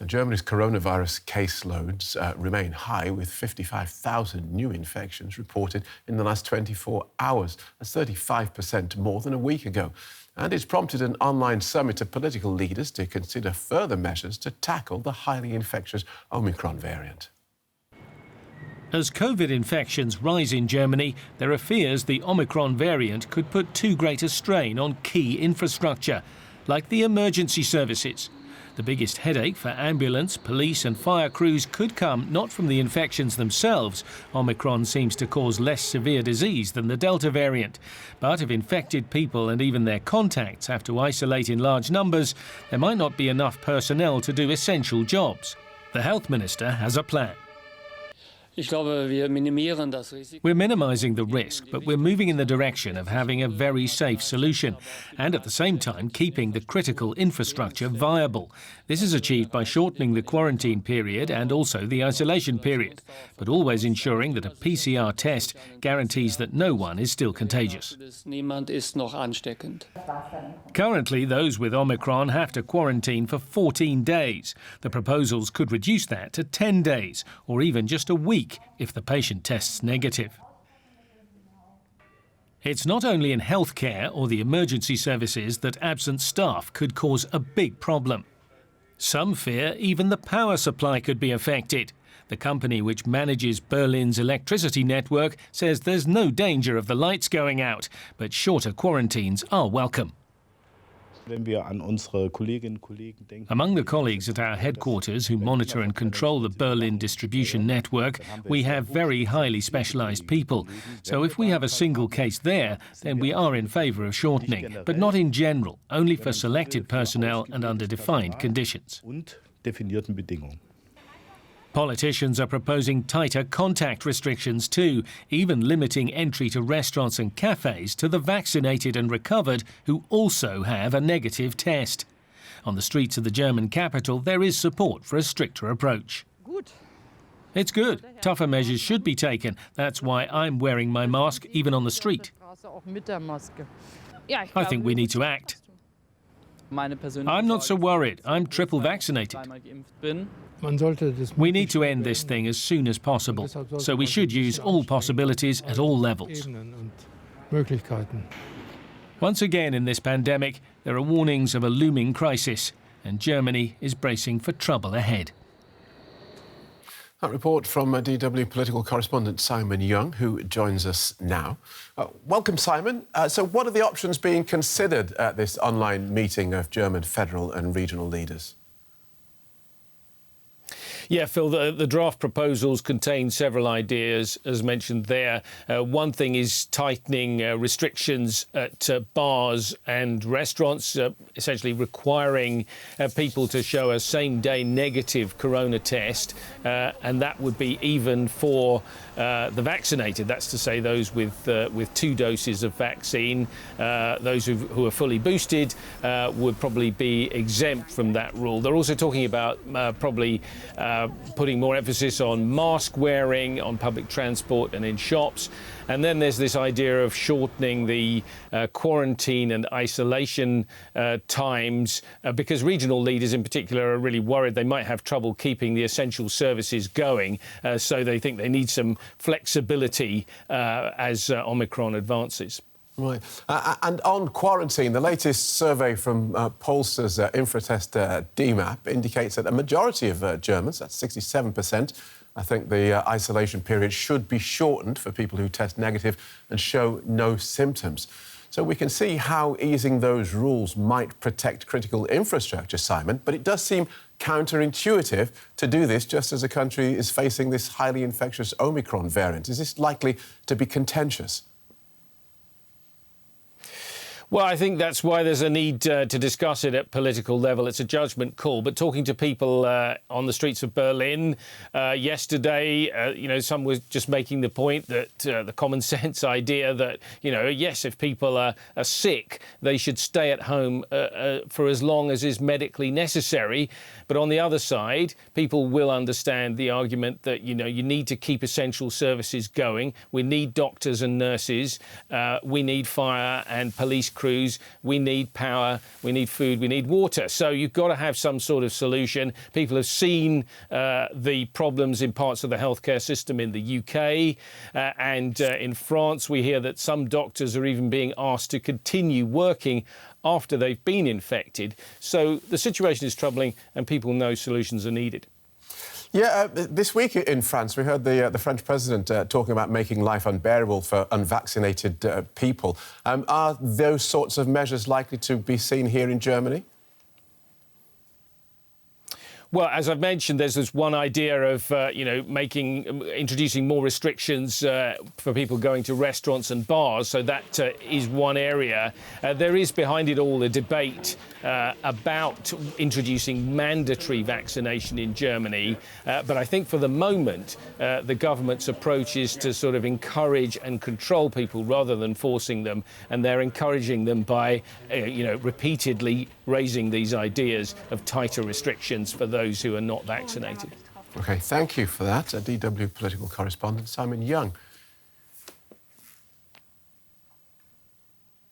Germany's coronavirus caseloads remain high, with 55,000 new infections reported in the last 24 hours. That's 35% more than a week ago. And it's prompted an online summit of political leaders to consider further measures to tackle the highly infectious Omicron variant. As COVID infections rise in Germany, there are fears the Omicron variant could put too great a strain on key infrastructure, like the emergency services. The biggest headache for ambulance, police and fire crews could come not from the infections themselves. Omicron seems to cause less severe disease than the Delta variant. But if infected people and even their contacts have to isolate in large numbers, there might not be enough personnel to do essential jobs. The health minister has a plan. We're minimising the risk, but we're moving in the direction of having a very safe solution and at the same time keeping the critical infrastructure viable. This is achieved by shortening the quarantine period and also the isolation period, but always ensuring that a PCR test guarantees that no one is still contagious. Currently, those with Omicron have to quarantine for 14 days. The proposals could reduce that to 10 days or even just a week if the patient tests negative. It's not only in healthcare or the emergency services that absent staff could cause a big problem. Some fear even the power supply could be affected. The company which manages Berlin's electricity network says there's no danger of the lights going out, but shorter quarantines are welcome. Among the colleagues at our headquarters who monitor and control the Berlin distribution network, we have very highly specialised people. So if we have a single case there, then we are in favour of shortening, but not in general, only for selected personnel and under defined conditions. Politicians are proposing tighter contact restrictions too, even limiting entry to restaurants and cafes to the vaccinated and recovered who also have a negative test. On the streets of the German capital, there is support for a stricter approach. It's good. Tougher measures should be taken. That's why I'm wearing my mask even on the street. I think we need to act. I'm not so worried. I'm triple vaccinated. We need to end this thing as soon as possible, so we should use all possibilities at all levels. Once again in this pandemic, there are warnings of a looming crisis, and Germany is bracing for trouble ahead. That report from DW political correspondent Simon Young, who joins us now. Welcome, Simon. So what are the options being considered at this online meeting of German federal and regional leaders? Yeah, Phil, the draft proposals contain several ideas, as mentioned there. One thing is tightening restrictions at bars and restaurants, essentially requiring people to show a same-day negative corona test, and that would be even for the vaccinated. That's to say those with 2 doses of vaccine. Those who are fully boosted would probably be exempt from that rule. They're also talking about probably putting more emphasis on mask wearing on public transport and in shops. And then there's this idea of shortening the quarantine and isolation times because regional leaders in particular are really worried they might have trouble keeping the essential services going. So they think they need some flexibility as Omicron advances. Right. And on quarantine, the latest survey from Polster's Infratest DMAP indicates that a majority of Germans, that's 67%, I think the isolation period should be shortened for people who test negative and show no symptoms. So we can see how easing those rules might protect critical infrastructure, Simon, but it does seem counterintuitive to do this just as a country is facing this highly infectious Omicron variant. Is this likely to be contentious? Well, I think that's why there's a need to discuss it at political level. It's a judgment call. But talking to people on the streets of Berlin yesterday, some were just making the point that the common sense idea that, yes, if people are sick, they should stay at home for as long as is medically necessary. But on the other side, people will understand the argument that, you need to keep essential services going. We need doctors and nurses. We need fire and police crews crews, we need power, we need food, we need water. So you've got to have some sort of solution. People have seen the problems in parts of the healthcare system in the UK and in France. We hear that some doctors are even being asked to continue working after they've been infected. So the situation is troubling and people know solutions are needed. Yeah, this week in France, we heard the French president talking about making life unbearable for unvaccinated people. Are those sorts of measures likely to be seen here in Germany? Well, as I've mentioned, there's this one idea of, introducing more restrictions for people going to restaurants and bars. So that is one area. There is behind it all a debate about introducing mandatory vaccination in Germany. But I think for the moment, the government's approach is to sort of encourage and control people rather than forcing them. And they're encouraging them by, repeatedly raising these ideas of tighter restrictions for those who are not vaccinated. OK, thank you for that. DW political correspondent Simon Young.